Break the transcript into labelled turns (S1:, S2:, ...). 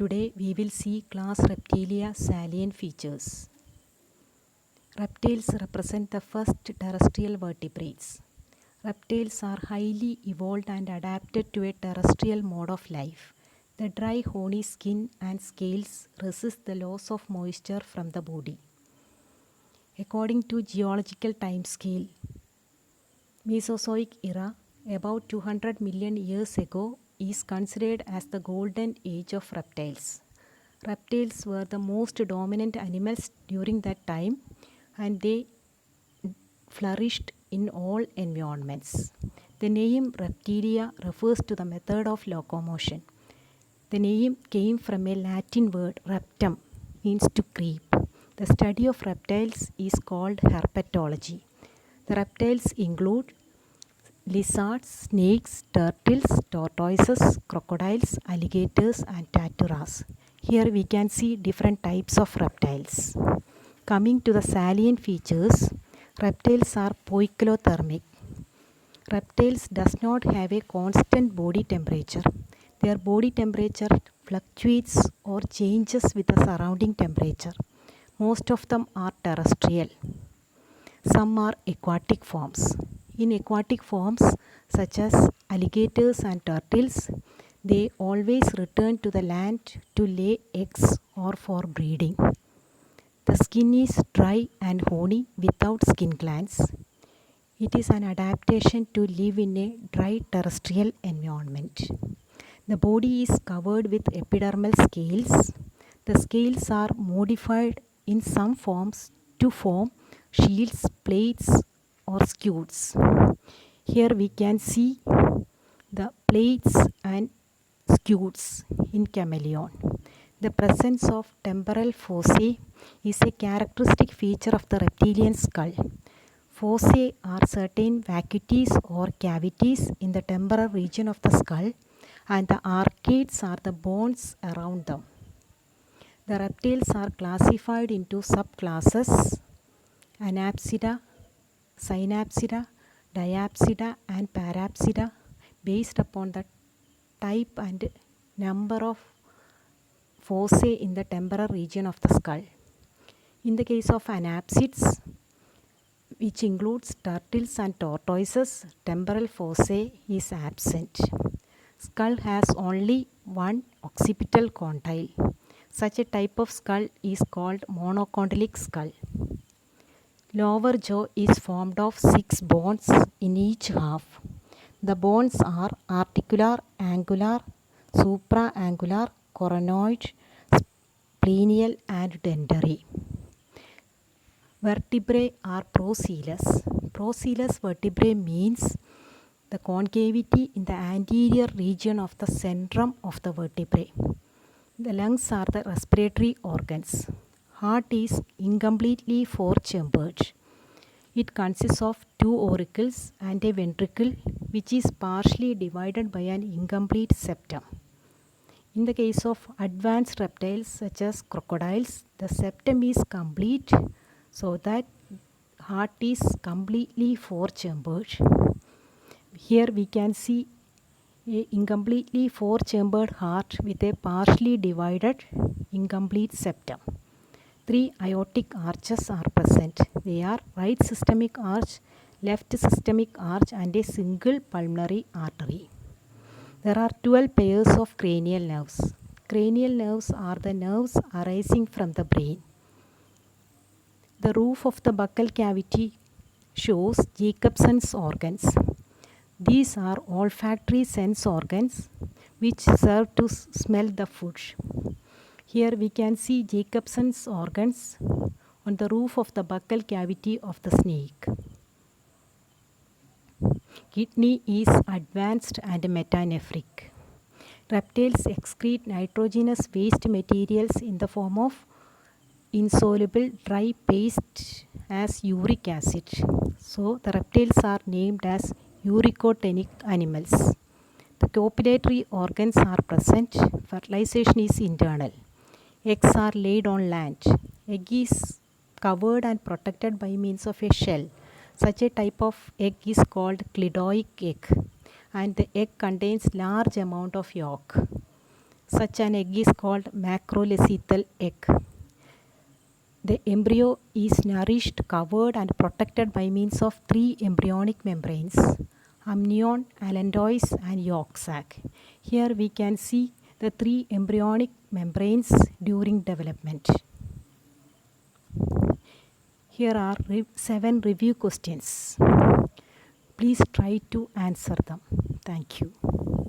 S1: Today we will see class Reptilia salient features. Reptiles represent the first terrestrial vertebrates. Reptiles are highly evolved and adapted to a terrestrial mode of life. The dry horny skin and scales resist the loss of moisture from the body. According to geological timescale, Mesozoic era, about 200 million years ago, is considered as the golden age of reptiles. Reptiles were the most dominant animals during that time, and they flourished in all environments. The name Reptilia refers to the method of locomotion. The name came from a Latin word reptum, means to creep. The study of reptiles is called herpetology. The reptiles include lizards, snakes, turtles, tortoises, crocodiles, alligators and tarantulas. Here we can see different types of reptiles. Coming to the salient features, reptiles are poikilothermic. Reptiles does not have a constant body temperature. Their body temperature fluctuates or changes with the surrounding temperature. Most of them are terrestrial. Some are aquatic forms. In aquatic forms, such as alligators and turtles, they always return to the land to lay eggs or for breeding. The skin is dry and horny without skin glands. It is an adaptation to live in a dry terrestrial environment. The body is covered with epidermal scales. The scales are modified in some forms to form shields, plates, or scutes. Here we can see the plates and scutes in chameleon. The presence of temporal fossae is a characteristic feature of the reptilian skull. Fossae are certain vacuities or cavities in the temporal region of the skull, and the arcades are the bones around them. The reptiles are classified into subclasses: Anapsida, Synapsida, Diapsida and Parapsida based upon the type and number of fossae in the temporal region of the skull. In the case of anapsids, which includes turtles and tortoises, temporal fossae is absent. Skull has only one occipital condyle. Such a type of skull is called monocondylic skull. Lower jaw is formed of 6 bones in each half. The bones are articular, angular, supraangular, coronoid, splenial and dentary. Vertebrae are procoelous. Procoelous vertebrae means the concavity in the anterior region of the centrum of the vertebrae. The lungs are the respiratory organs. Heart is incompletely four-chambered. It consists of 2 auricles and a ventricle, which is partially divided by an incomplete septum. In the case of advanced reptiles such as crocodiles, the septum is complete, so that heart is completely four-chambered. Here we can see a incompletely four-chambered heart with a partially divided incomplete septum. 3 aortic arches are present. They are right systemic arch, left systemic arch and a single pulmonary artery. There are 12 pairs of cranial nerves. Cranial nerves are the nerves arising from the brain. The roof of the buccal cavity shows Jacobson's organs. These are olfactory sense organs which serve to smell the food. Here we can see Jacobson's organs on the roof of the buccal cavity of the snake. Kidney is advanced and metanephric. Reptiles excrete nitrogenous waste materials in the form of insoluble dry paste as uric acid. So the reptiles are named as uricotenic animals. The copulatory organs are present. Fertilization is internal. Eggs are laid on land. Egg is covered and protected by means of a shell. Such a type of egg is called clidoic egg, and the egg contains large amount of yolk. Such an egg is called macrolethal egg. The embryo is nourished, covered and protected by means of three embryonic membranes: amnion, allantois and yolk sac. Here we can see the three embryonic membranes during development. Here are 7 review questions. Please try to answer them. Thank you.